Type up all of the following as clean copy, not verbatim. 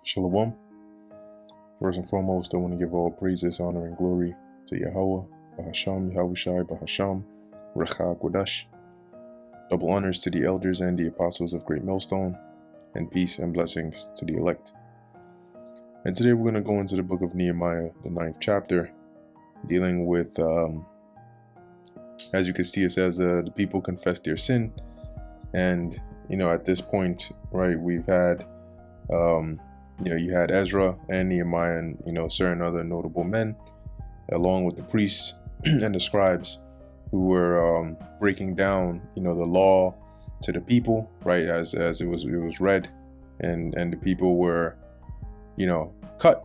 Shalom. First and foremost, I want to give all praises, honor, and glory to Yahweh, Bahasham, Yahushai, Bahasham, Recha Kodash. Double honors to the elders and the apostles of Great Millstone, and peace and blessings to the elect. And today we're going to go into the book of Nehemiah, the 9th chapter, dealing with, as you can see, it says the people confess their sin. And, at this point, right, we've had, you had Ezra and Nehemiah and, certain other notable men, along with the priests and the scribes who were breaking down, the law to the people, right, as it was read, and the people were, cut,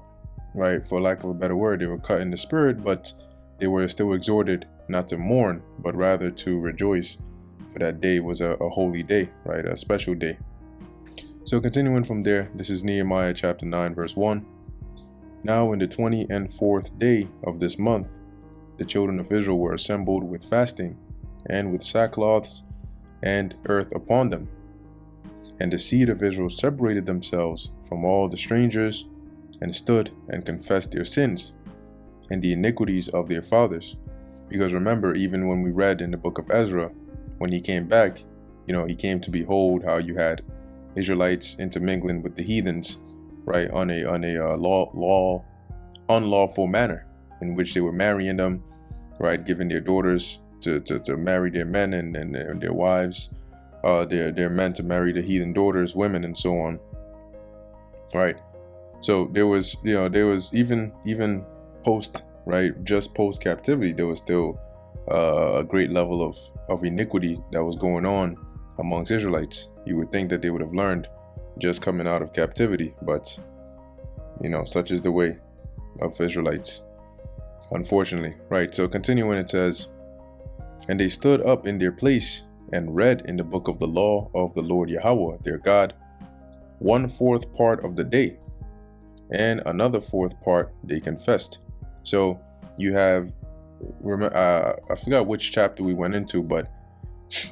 right, for lack of a better word. They were cut in the spirit, but they were still exhorted not to mourn, but rather to rejoice, for that day was a holy day, right, a special day. So continuing from there, this is Nehemiah chapter 9, verse 1. Now in the 24th day of this month, the children of Israel were assembled with fasting, and with sackcloths and earth upon them. And the seed of Israel separated themselves from all the strangers, and stood and confessed their sins, and the iniquities of their fathers. Because remember, even when we read in the book of Ezra, when he came back, he came to behold how you had Israelites intermingling with the heathens, right, on a unlawful manner, in which they were marrying them, right, giving their daughters to marry their men, and their wives, their men to marry the heathen daughters, women, and so on, right. So there was even post, right, just post captivity, there was still a great level of iniquity that was going on amongst Israelites. You would think that they would have learned just coming out of captivity, but such is the way of Israelites, unfortunately, right? So continuing, it says, and they stood up in their place and read in the book of the law of the Lord Yahweh their God 1/4 part of the day, and another 4th part they confessed. So you have, I forgot which chapter we went into, but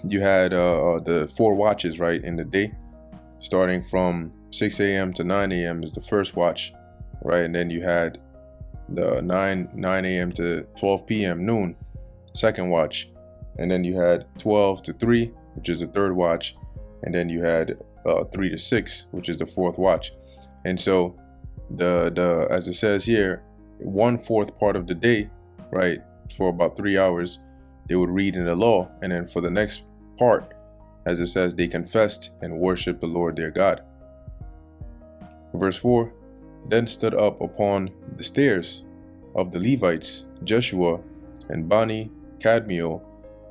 you had the 4 watches, right, in the day, starting from 6 a.m. to 9 a.m. is the first watch, right, and then you had the 9 a.m. to 12 p.m. noon, second watch, and then you had 12 to 3, which is the third watch, and then you had 3 to 6, which is the 4th watch. And so the as it says here, 1/4 part of the day, right, for about 3 hours, they would read in the law, and then for the next part, as it says, they confessed and worshiped the Lord their God. Verse 4, then stood up upon the stairs of the Levites Jeshua and Bani, Kadmiel,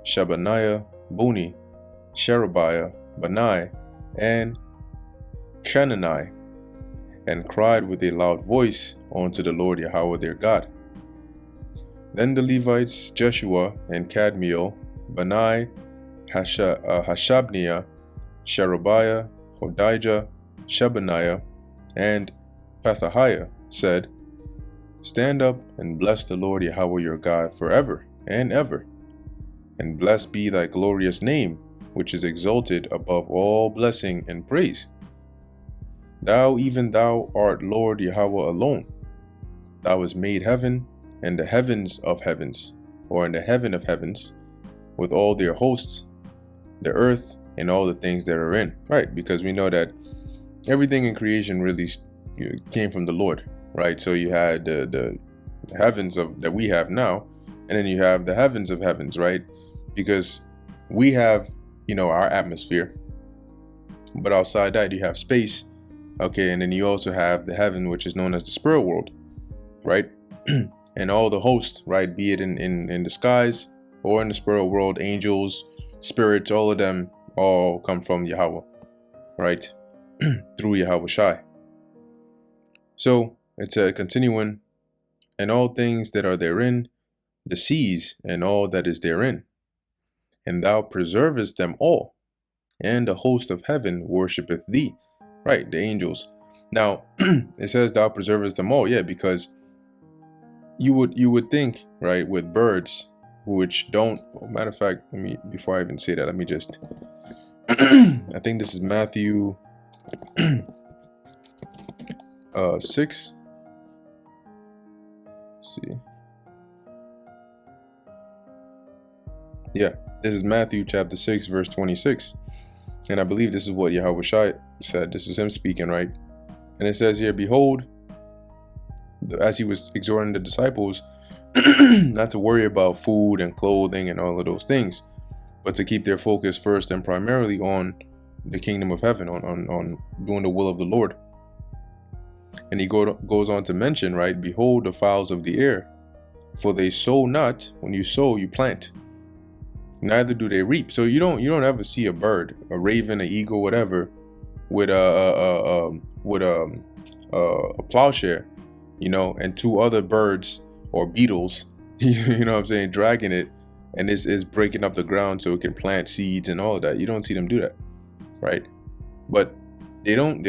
Shabaniah, Buni, Sherebiah, Bani, and Chenani, and cried with a loud voice unto the Lord Yahweh their God. Then the Levites Jeshua and Kadmiel, Bani, Hashabniah, Sherebiah, Hodijah, Shebaniah, and Pethahiah said, stand up and bless the Lord Yahweh your God forever and ever, and blessed be thy glorious name, which is exalted above all blessing and praise. Thou, even thou, art Lord Yahweh alone. Thou hast made heaven and the heavens of heavens, or in the heaven of heavens, with all their hosts, the earth, and all the things that are in. Right, because we know that everything in creation really came from the Lord, right? So you had the heavens that we have now, and then you have the heavens of heavens, right? Because we have, our atmosphere, but outside that you have space, okay, and then you also have the heaven, which is known as the spirit world, right? And all the hosts, right, be it in the skies or in the spirit world, angels, spirits, all of them all come from Yahweh, right, through Yahweh Shai. So it's continuing, and all things that are therein, the seas and all that is therein, and thou preservest them all, and the host of heaven worshipeth thee, right, the angels. Now it says thou preservest them all, yeah, because you would think, right, with birds, which don't, matter of fact, before I even say that, let me just I think this is Matthew 6. Let's see. Yeah, this is Matthew chapter 6, verse 26. And I believe this is what Yahweh Shai said. This was him speaking, right? And it says here, behold, as he was exhorting the disciples not to worry about food and clothing and all of those things, but to keep their focus first and primarily on the kingdom of heaven, on doing the will of the Lord. And he goes on to mention, right, behold the fowls of the air, for they sow not. When you sow, you plant, neither do they reap. So you don't ever see a bird, a raven, an eagle, whatever, with a plowshare, and two other birds or beetles, you know what I'm saying, dragging it, and is breaking up the ground so it can plant seeds and all of that. You don't see them do that, right? But they don't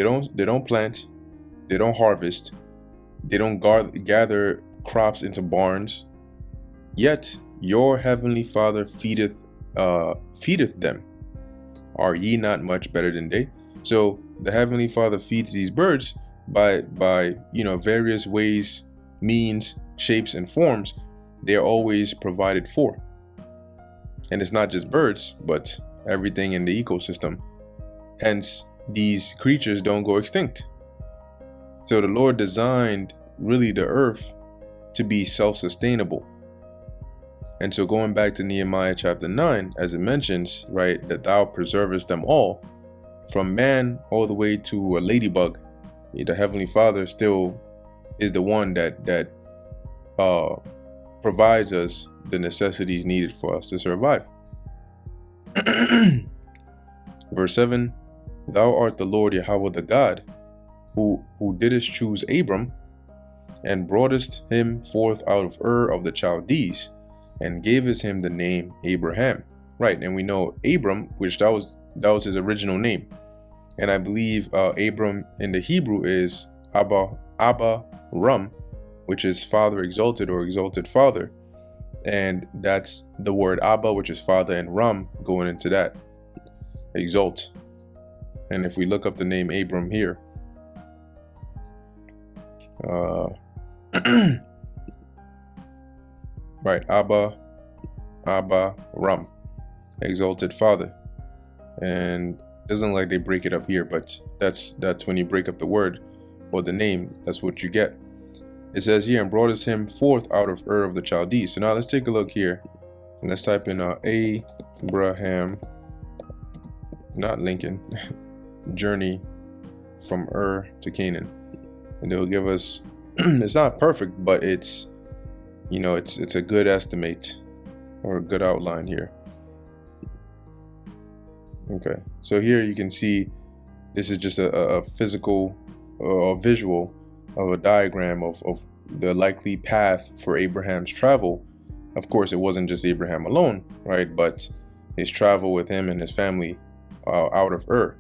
plant, they don't harvest, they don't gather crops into barns. Yet your heavenly Father feedeth them. Are ye not much better than they? So the heavenly Father feeds these birds by various ways, means, shapes, and forms. They're always provided for. And it's not just birds, but everything in the ecosystem. Hence, these creatures don't go extinct. So the Lord designed really the earth to be self-sustainable. And so going back to Nehemiah chapter 9, as it mentions, right, that thou preservest them all, from man all the way to a ladybug, the Heavenly Father still is the one that provides us the necessities needed for us to survive. Verse 7, thou art the Lord Yahweh the God, who didst choose Abram, and broughtest him forth out of Ur of the Chaldees, and gavest him the name Abraham. Right, and we know Abram, which that was his original name. And I believe Abram in the Hebrew is Abba Ram, which is Father exalted or exalted Father. And that's the word Abba, which is Father, and Ram going into that, exalt. And if we look up the name Abram here, right, Abba Ram, exalted Father. And it doesn't look like they break it up here, but that's when you break up the word or the name, that's what you get. It says here, and broughtest him forth out of Ur of the Chaldees. So now let's take a look here, and let's type in Abraham, not Lincoln, journey from Ur to Canaan, and it'll give us it's not perfect, but it's it's a good estimate or a good outline here. Okay, so here you can see this is just a physical visual of a diagram of the likely path for Abraham's travel. Of course, it wasn't just Abraham alone, right? But his travel with him and his family out of Ur.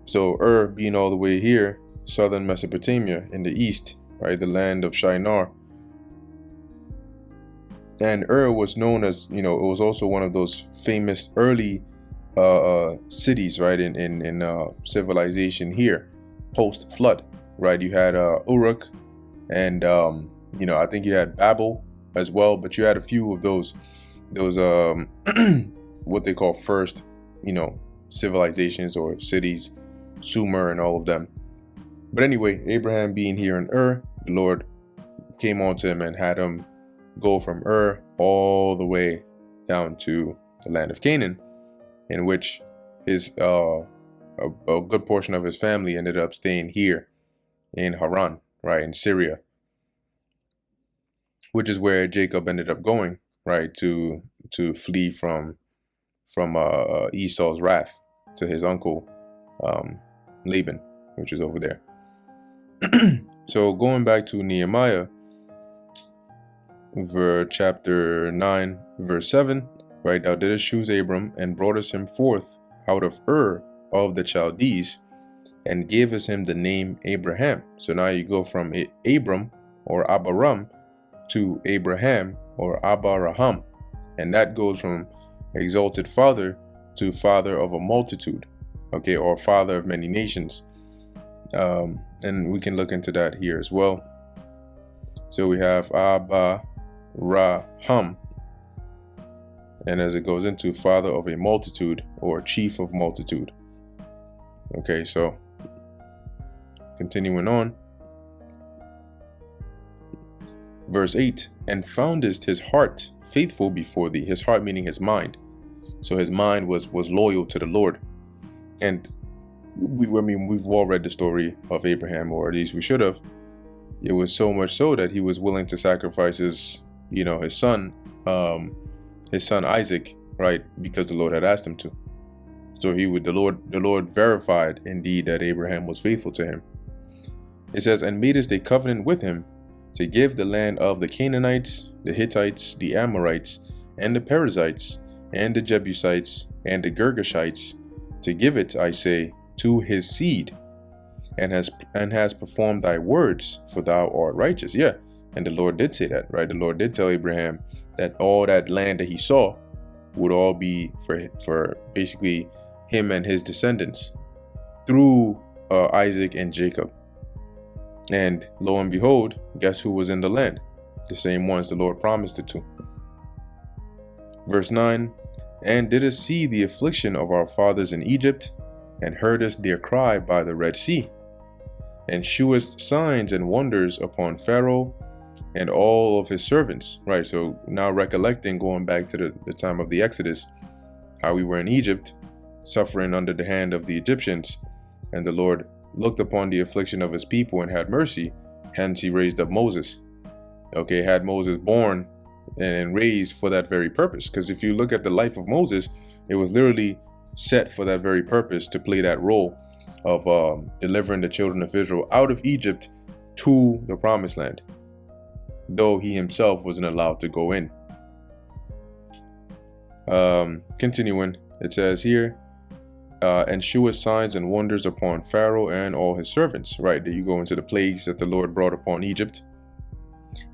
So Ur being all the way here, southern Mesopotamia in the east, right? The land of Shinar. And Ur was known as, it was also one of those famous early cities, right? In civilization here, post flood. Right, you had Uruk, and I think you had Babel as well, but you had a few of those what they call first, civilizations or cities, Sumer and all of them. But anyway, Abraham being here in Ur, the Lord came onto him and had him go from Ur all the way down to the land of Canaan, in which his a good portion of his family ended up staying here in Haran, right, in Syria, which is where Jacob ended up going, right, to flee from Esau's wrath to his uncle Laban, which is over there. So going back to Nehemiah, chapter 9, verse 7, right, thou didst choose Abram, and broughtest him forth out of Ur of the Chaldees, and gavest him the name Abraham. So now you go from Abram or Abaram to Abraham or Abaraham, and that goes from exalted father to father of a multitude, okay, or father of many nations. And we can look into that here as well. So we have Abraham, and as it goes into father of a multitude or chief of multitude. Okay, so continuing on. Verse 8, and foundest his heart faithful before thee. His heart meaning his mind. So his mind was loyal to the Lord. And we've all read the story of Abraham, or at least we should have. It was so much so that he was willing to sacrifice his son Isaac, right? Because the Lord had asked him to. So the Lord verified indeed that Abraham was faithful to him. It says, and madest a covenant with him to give the land of the Canaanites, the Hittites, the Amorites, and the Perizzites, and the Jebusites, and the Girgashites, to give it, I say, to his seed, and has performed thy words, for thou art righteous. Yeah, and the Lord did say that, right? The Lord did tell Abraham that all that land that he saw would all be for basically him and his descendants through Isaac and Jacob. And lo and behold, guess who was in the land? The same ones the Lord promised it to. Verse 9, and didst see the affliction of our fathers in Egypt, and heardest their cry by the Red Sea, and shewest signs and wonders upon Pharaoh and all of his servants. Right, so now recollecting, going back to the time of the Exodus, how we were in Egypt, suffering under the hand of the Egyptians, and the Lord looked upon the affliction of his people and had mercy. Hence he raised up Moses. Okay, had Moses born and raised for that very purpose. Because if you look at the life of Moses, it was literally set for that very purpose, to play that role of delivering the children of Israel out of Egypt to the promised land, though he himself wasn't allowed to go in. Continuing, it says here, and sheweth signs and wonders upon Pharaoh and all his servants. Right, there you go into the plagues that the Lord brought upon Egypt,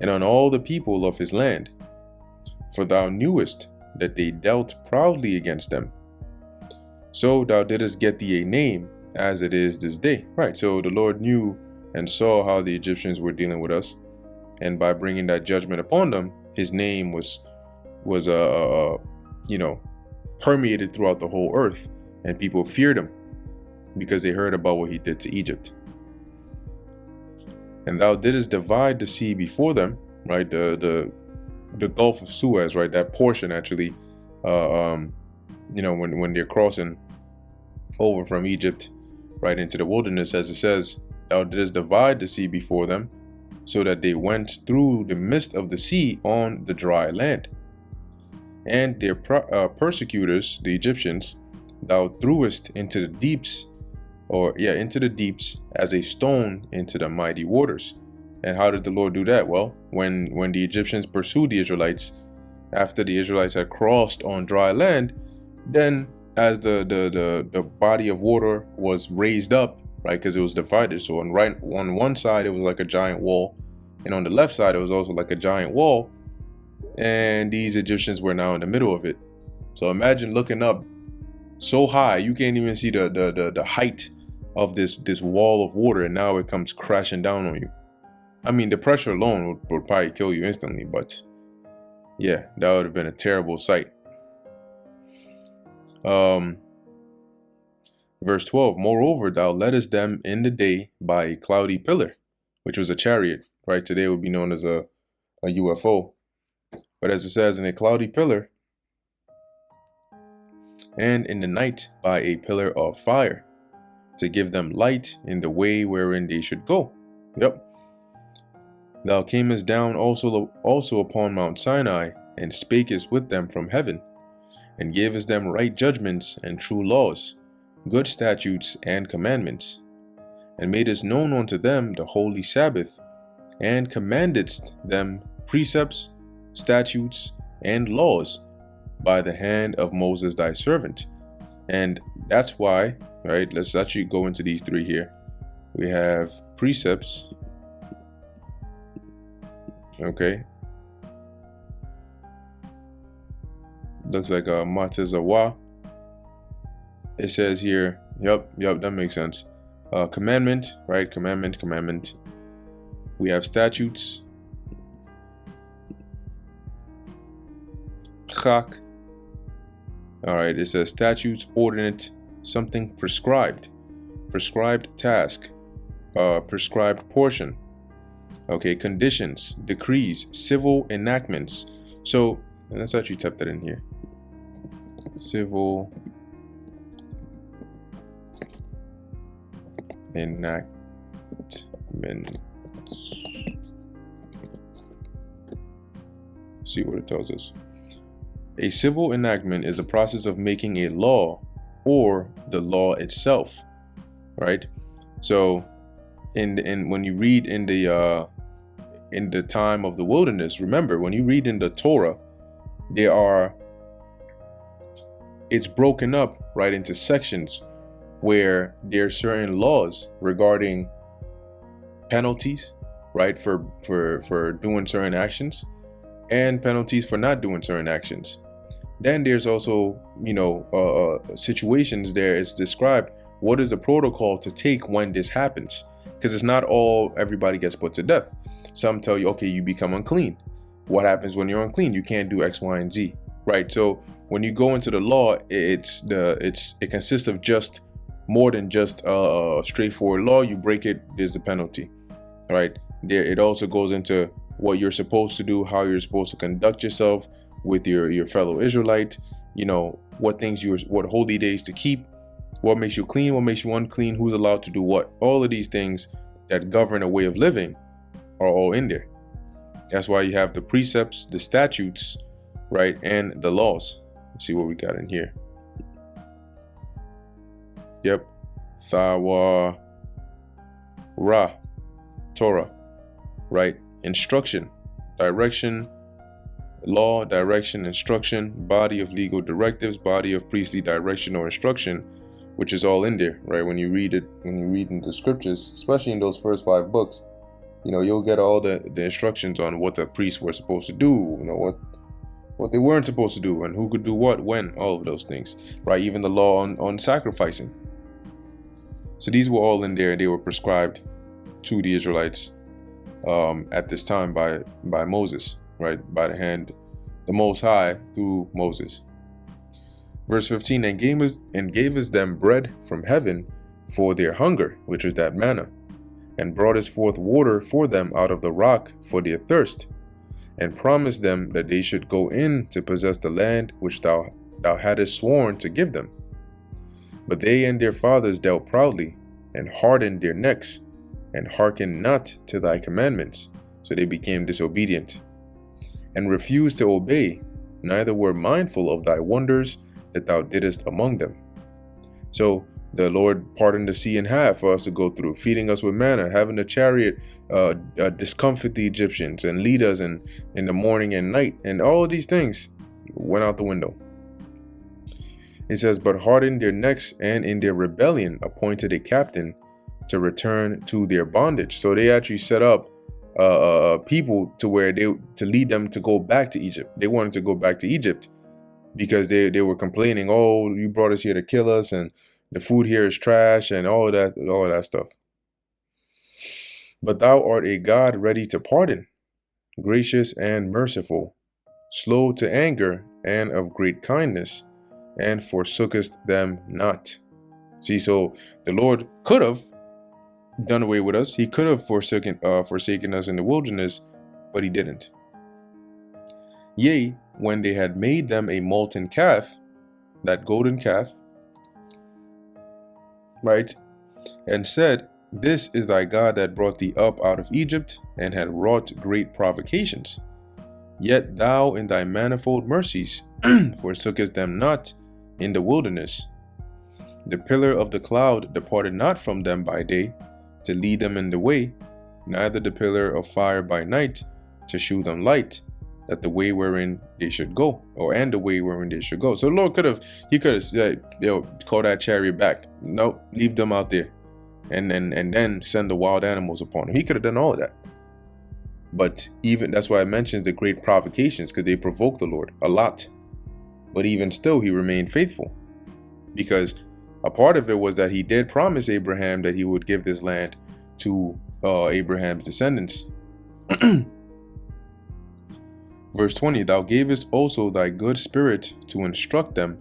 and on all the people of his land. For thou knewest that they dealt proudly against them. So thou didst get thee a name, as it is this day. Right, so the Lord knew and saw how the Egyptians were dealing with us, and by bringing that judgment upon them, his name was permeated throughout the whole earth, and people feared him because they heard about what he did to Egypt. And thou didst divide the sea before them, right? The Gulf of Suez, right? That portion actually, when they're crossing over from Egypt right into the wilderness, as it says, thou didst divide the sea before them, so that they went through the midst of the sea on the dry land. And their persecutors, the Egyptians, thou threwest into the deeps, as a stone into the mighty waters. And how did the Lord do that? Well, when the Egyptians pursued the Israelites, after the Israelites had crossed on dry land, then as the body of water was raised up, right, because it was divided. So on one side it was like a giant wall, and on the left side it was also like a giant wall, and these Egyptians were now in the middle of it. So imagine looking up so high you can't even see the height of this wall of water, and now it comes crashing down on you. I mean, the pressure alone would probably kill you instantly, but yeah, that would have been a terrible sight. Verse 12, moreover, thou leddest them in the day by a cloudy pillar, which was a chariot, right? Today would be known as a UFO. But as it says, in a cloudy pillar, and in the night by a pillar of fire, to give them light in the way wherein they should go. Yep. Thou camest down also upon Mount Sinai, and spakest with them from heaven, and gavest them right judgments and true laws, good statutes and commandments, and madest known unto them the holy Sabbath, and commandedst them precepts, statutes, and laws by the hand of Moses thy servant. And that's why, right, let's actually go into these three here. We have precepts, okay, looks like Matazawa. It says here, yep, that makes sense. Commandment, right? Commandment. We have statutes. Chak. All right, it says statutes, ordinate, something prescribed. Prescribed task. Prescribed portion. Okay, conditions, decrees, civil enactments. So let's actually type that in here. Civil enactments. See what it tells us. A civil enactment is a process of making a law or the law itself, right? So when you read in the time of the wilderness, remember when you read in the Torah, it's broken up right into sections where there are certain laws regarding penalties, right, for doing certain actions, and penalties for not doing certain actions. Then there's also, situations there. It's described what is the protocol to take when this happens, because it's not everybody gets put to death. Some tell you, okay, you become unclean. What happens when you're unclean? You can't do X, Y, and Z, right? So when you go into the law, it consists of just more than just a straightforward law. You break it, there's a penalty, right? It also goes into what you're supposed to do, how you're supposed to conduct yourself with your fellow Israelite, what holy days to keep, what makes you clean, what makes you unclean, who's allowed to do what. All of these things that govern a way of living are all in there. That's why you have the precepts, the statutes, right, and the laws. Let's see what we got in here. Yep. Thawa Ra, Torah, right? Instruction, direction, law, direction, instruction, body of legal directives, body of priestly direction or instruction, which is all in there, right? When you read in the scriptures, especially in those first 5 books, you'll get all the instructions on what the priests were supposed to do, what they weren't supposed to do, and who could do what, when, all of those things, right? Even the law on sacrificing. So these were all in there, and they were prescribed to the Israelites at this time by Moses, right? By the hand, the Most High through Moses. Verse 15, and gave us them bread from heaven for their hunger, which was that manna, and brought us forth water for them out of the rock for their thirst, and promised them that they should go in to possess the land which thou hadst sworn to give them. But they and their fathers dealt proudly, and hardened their necks, and hearkened not to thy commandments. So they became disobedient, and refused to obey, neither were mindful of thy wonders that thou didst among them. So the Lord parted the sea in half for us to go through, feeding us with manna, having a chariot discomfit the Egyptians and lead us in the morning and night, and all of these things went out the window. It says, but hardened their necks, and in their rebellion appointed a captain to return to their bondage. So they actually set up people to lead them to go back to Egypt. They wanted to go back to Egypt because they were complaining, oh, you brought us here to kill us, and the food here is trash, and all of that stuff. But thou art a God ready to pardon, gracious and merciful, slow to anger, and of great kindness, and forsookest them not. See, so the Lord could have done away with us. He could have forsaken us in the wilderness, but he didn't. Yea, when they had made them a molten calf, that golden calf, right, and said, this is thy God that brought thee up out of Egypt, and had wrought great provocations. Yet thou in thy manifold mercies forsookest them not in the wilderness. The pillar of the cloud departed not from them by day, to lead them in the way, neither the pillar of fire by night, to shew them light, that the way wherein they should go, and the way wherein they should go. So the Lord could have said, call that chariot back. No, leave them out there, and then send the wild animals upon them. He could have done all of that. But even that's why it mentions the great provocations, because they provoked the Lord a lot. But even still, he remained faithful, because A part of it was that he did promise Abraham that he would give this land to Abraham's descendants. Verse 20, thou gavest also thy good spirit to instruct them,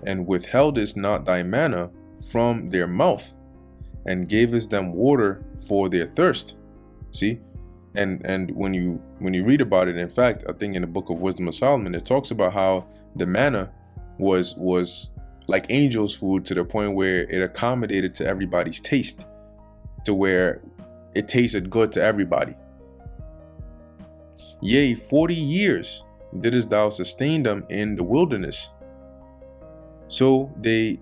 and withheldest not thy manna from their mouth, and gavest them water for their thirst. See? And when you read about it, in fact, I think in the book of Wisdom of Solomon, it talks about how the manna was like angel's food, to the point where it accommodated to everybody's taste, to where it tasted good to everybody. Yea, 40 years didst thou sustain them in the wilderness. So they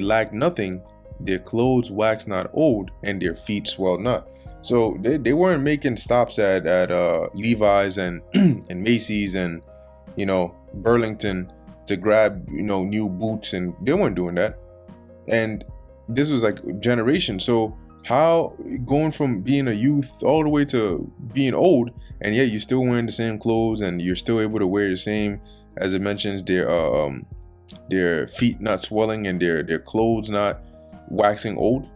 lacked nothing, their clothes waxed not old, and their feet swelled not. So they weren't making stops at Levi's and and Macy's and Burlington to grab new boots, and they weren't doing that. And this was like generations. So how, going from being a youth all the way to being old, and yet you're still wearing the same clothes, and you're still able to wear the same, as it mentions, their feet not swelling and their clothes not waxing old.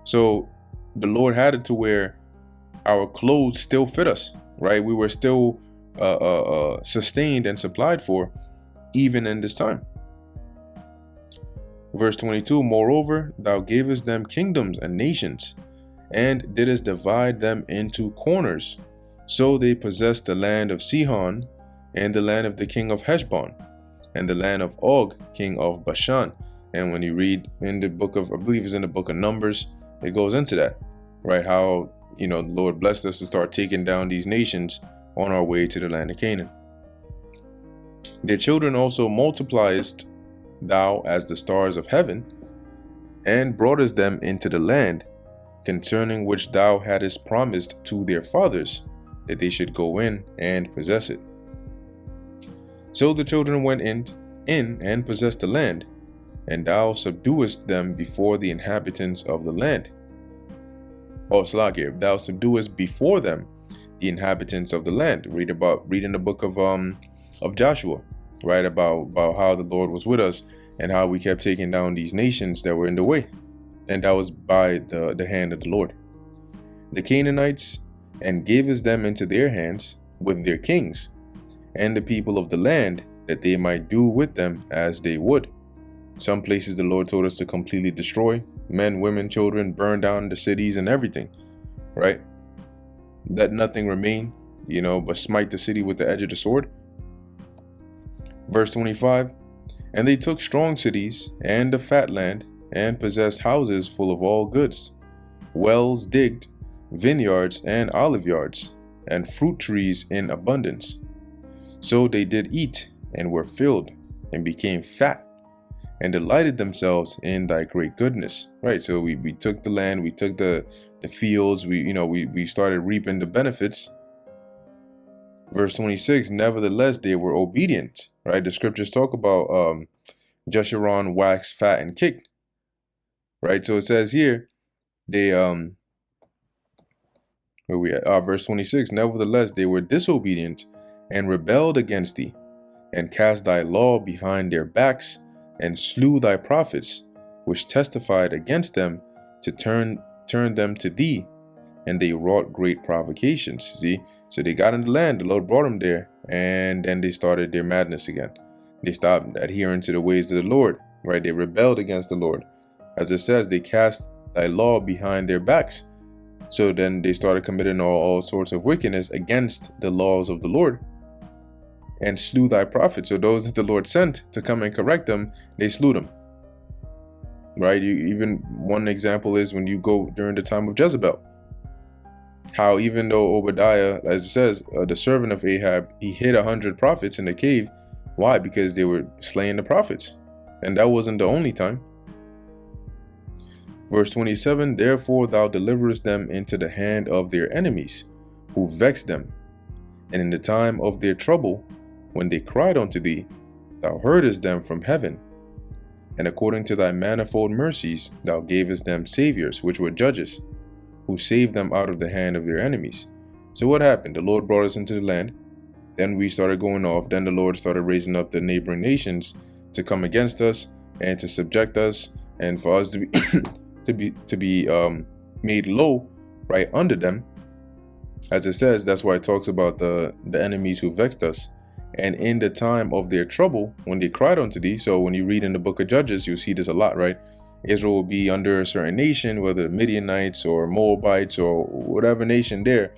So the Lord had it to where our clothes still fit us, right? We were still sustained and supplied for, even in this time. Verse 22, moreover, thou gavest them kingdoms and nations, and didst divide them into corners. So they possessed the land of Sihon, and the land of the king of Heshbon, and the land of Og, king of Bashan. And when you read in the book of, I believe it's in the book of Numbers, it goes into that, right? How, the Lord blessed us to start taking down these nations on our way to the land of Canaan. Their children also multipliest thou as the stars of heaven, and broughtest them into the land, concerning which thou hadst promised to their fathers, that they should go in and possess it. So the children went in and possessed the land, and thou subduest them before the inhabitants of the land. Oh, Slakia, thou subduest before them the inhabitants of the land. Read in the book of Joshua, right, about how the Lord was with us and how we kept taking down these nations that were in the way, and that was by the hand of the Lord. The Canaanites, and gavest them into their hands with their kings, and the people of the land, that they might do with them as they would. Some places the Lord told us to completely destroy, men, women, children, burn down the cities and everything, right? Let nothing remain, but smite the city with the edge of the sword. Verse 25, and they took strong cities and the fat land, and possessed houses full of all goods, wells digged, vineyards and olive yards, and fruit trees in abundance. So they did eat, and were filled, and became fat, and delighted themselves in thy great goodness. Right. So we took the land, we took the fields, we started reaping the benefits. Verse 26, nevertheless they were obedient. Right. The scriptures talk about Jeshurun waxed fat and kicked. Right. So it says here, they where we at? Verse 26, nevertheless they were disobedient, and rebelled against thee, and cast thy law behind their backs, and slew thy prophets, which testified against them, to turn them to thee, and they wrought great provocations. See, so they got in the land, the Lord brought them there, and then they started their madness again. They stopped adhering to the ways of the Lord, right? They rebelled against the Lord. As it says, they cast thy law behind their backs. So then they started committing all sorts of wickedness against the laws of the Lord, and slew thy prophets. So those that the Lord sent to come and correct them, they slew them. Right? Even one example is when you go during the time of Jezebel. How even though Obadiah, as it says, the servant of Ahab, he hid 100 prophets in the cave. Why? Because they were slaying the prophets. And that wasn't the only time. Verse 27, therefore thou deliverest them into the hand of their enemies, who vexed them. And in the time of their trouble, when they cried unto thee, thou heardest them from heaven. And according to thy manifold mercies, thou gavest them saviors, which were judges, who saved them out of the hand of their enemies. So what happened? The Lord brought us into the land. Then we started going off. Then the Lord started raising up the neighboring nations to come against us and to subject us and for us to be to be made low, right, under them. As it says, that's why it talks about the enemies who vexed us. And in the time of their trouble, when they cried unto thee. So when you read in the book of Judges, you'll see this a lot, right? Israel will be under a certain nation, whether Midianites or Moabites or whatever nation there.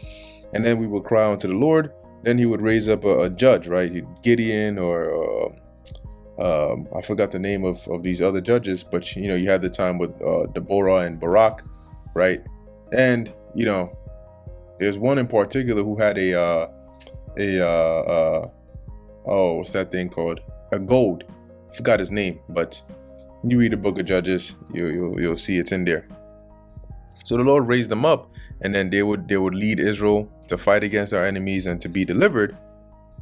And then we would cry unto the Lord. Then he would raise up a judge, right? Gideon or I forgot the name of these other judges, but you had the time with Deborah and Barak, right? And there's one in particular who had what's that thing called? A gold. Forgot his name, but you read the book of Judges, you'll see it's in there. So the Lord raised them up, and then they would lead Israel to fight against our enemies and to be delivered.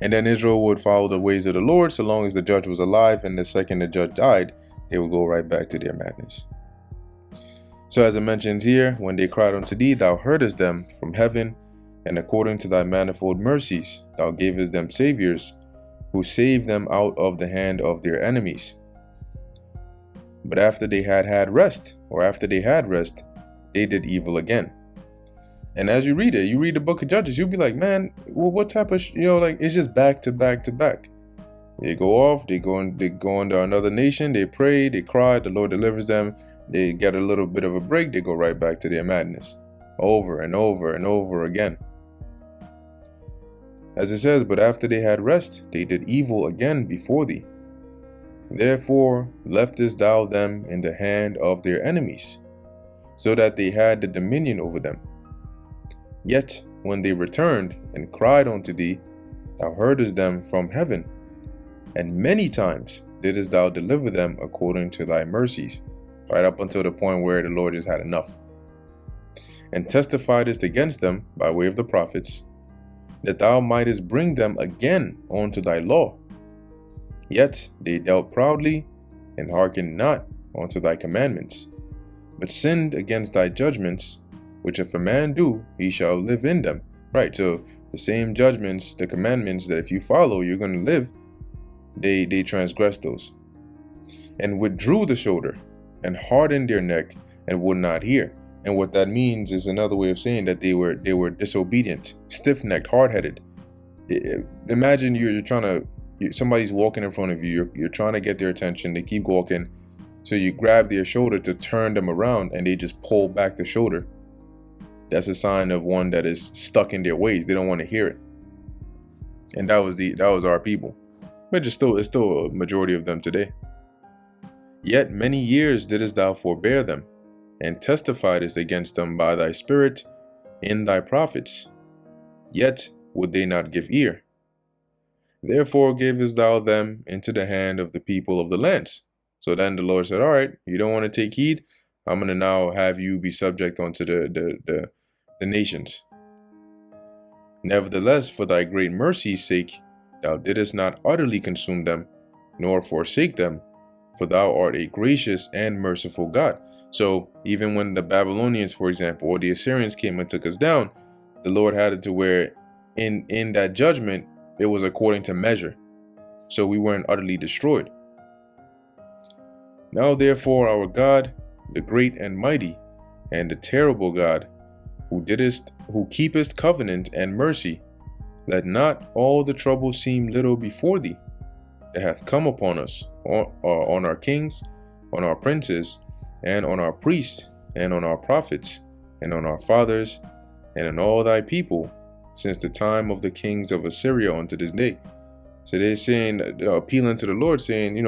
And then Israel would follow the ways of the Lord so long as the judge was alive, and the second the judge died, they would go right back to their madness. So as it mentions here, when they cried unto thee, thou heardest them from heaven, and according to thy manifold mercies, thou gavest them saviors, who saved them out of the hand of their enemies. But after they had rest, they did evil again. And as you read the book of Judges, you'll be like, man, well, what type of, it's just back to back to back. They go off, they go into another nation, they pray, they cry, the Lord delivers them, they get a little bit of a break, they go right back to their madness, over and over and over again. As it says, but after they had rest, they did evil again before thee. Therefore leftest thou them in the hand of their enemies, so that they had the dominion over them. Yet when they returned and cried unto thee, thou heardest them from heaven, and many times didst thou deliver them according to thy mercies, right up until the point where the Lord just had enough, and testifiedest against them by way of the prophets, that thou mightest bring them again unto thy law. Yet they dealt proudly, and hearkened not unto thy commandments, but sinned against thy judgments, which if a man do, he shall live in them. Right, so the same judgments, the commandments that if you follow, you're going to live, they transgressed those, and withdrew the shoulder, and hardened their neck, and would not hear. And what that means is another way of saying that they were disobedient, stiff-necked, hard-headed. Imagine somebody's walking in front of you, you're trying to get their attention, they keep walking, so you grab their shoulder to turn them around, and they just pull back the shoulder. That's a sign of one that is stuck in their ways. They don't want to hear it. And that was our people. But it's still a majority of them today. Yet many years didst thou forbear them, and testifiedest against them by thy spirit in thy prophets. Yet would they not give ear. Therefore gavest thou them into the hand of the people of the lands. So then the Lord said, all right, you don't want to take heed? I'm going to now have you be subject unto the nations. Nevertheless, for thy great mercy's sake, thou didst not utterly consume them, nor forsake them, for thou art a gracious and merciful God. So even when the Babylonians, for example, or the Assyrians came and took us down, the Lord had it to where in that judgment, it was according to measure. So we weren't utterly destroyed. Now therefore our God, the great and mighty, and the terrible God, who keepest covenant and mercy, let not all the trouble seem little before thee, that hath come upon us, on our kings, on our princes, and on our priests, and on our prophets, and on our fathers, and on all thy people, since the time of the kings of Assyria unto this day. So they're saying, appealing to the Lord, saying,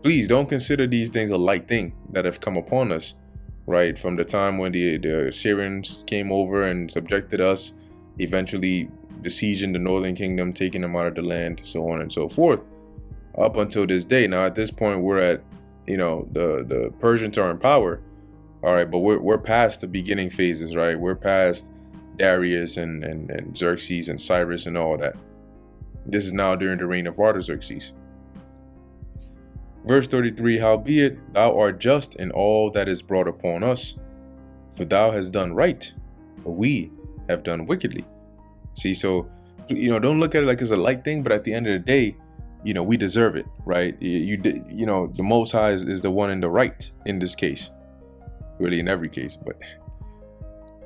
please don't consider these things a light thing that have come upon us, right? From the time when the Assyrians came over and subjected us, eventually besieging the northern kingdom, taking them out of the land, so on and so forth, up until this day. Now at this point, we're at, the Persians are in power, all right, but we're past the beginning phases, right? We're past Darius and Xerxes and Cyrus and all that. This is now during the reign of Artaxerxes. Verse 33, howbeit thou art just in all that is brought upon us, for thou hast done right, but we have done wickedly. See, so, don't look at it like it's a light thing, but at the end of the day, we deserve it, right? The Most High is the one in the right in this case, really in every case. But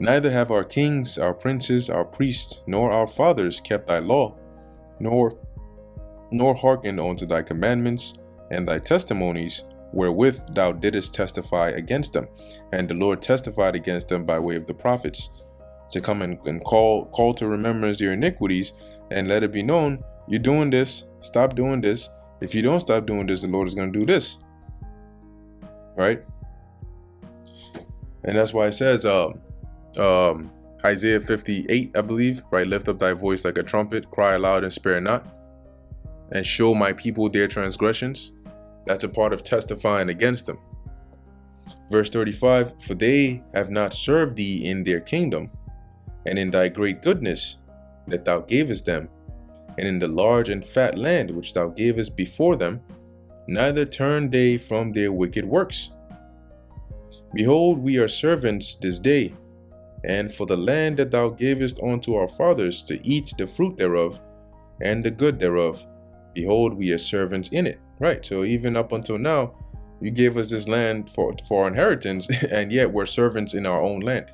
neither have our kings, our princes, our priests, nor our fathers kept thy law, nor hearkened unto thy commandments and thy testimonies, wherewith thou didst testify against them. And the Lord testified against them by way of the prophets, to come and call to remembrance their iniquities, and let it be known, you're doing this, stop doing this. If you don't stop doing this, the Lord is going to do this, right? And that's why it says, Isaiah 58, I believe, right? Lift up thy voice like a trumpet, cry aloud and spare not, and show my people their transgressions. That's a part of testifying against them. Verse 35, for they have not served thee in their kingdom, and in thy great goodness that thou gavest them, and in the large and fat land which thou gavest before them, neither turned they from their wicked works. Behold, we are servants this day, and for the land that thou gavest unto our fathers to eat the fruit thereof, and the good thereof, behold, we are servants in it. Right, so even up until now, you gave us this land for our inheritance, and yet we're servants in our own land.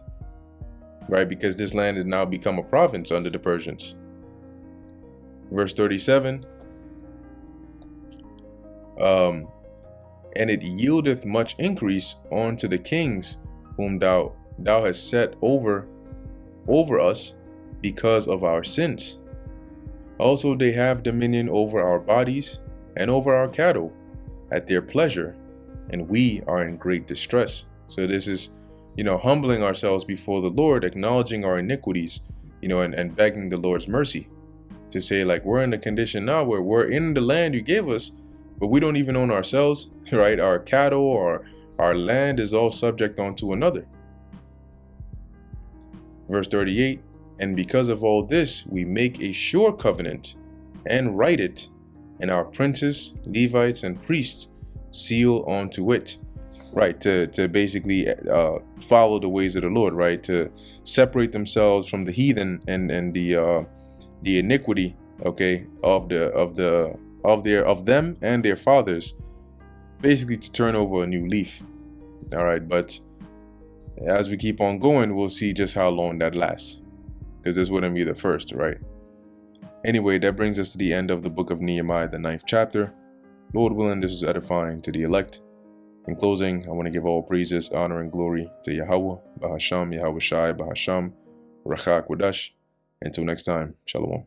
Right, because this land has now become a province under the Persians. Verse 37, and it yieldeth much increase unto the kings whom thou hast set over us because of our sins. Also they have dominion over our bodies and over our cattle at their pleasure, and we are in great distress. So this is, humbling ourselves before the Lord, acknowledging our iniquities, and begging the Lord's mercy, to say, like, we're in a condition now where we're in the land you gave us, but we don't even own ourselves, right? Our cattle or our land is all subject unto another. Verse 38, and because of all this, we make a sure covenant and write it, and our princes, Levites, and priests seal onto it. Right, to basically follow the ways of the Lord, right? To separate themselves from the heathen and the iniquity, okay, of them and their fathers, basically to turn over a new leaf. All right, but as we keep on going, we'll see just how long that lasts, because this wouldn't be the first, right? Anyway, that brings us to the end of the book of Nehemiah, the 9th chapter. Lord willing, this was edifying to the elect. In closing, I want to give all praises, honor, and glory to Yahweh, Bahasham, Yahweh Shai, Bahasham, Rachak Wadash. Until next time, Shalom.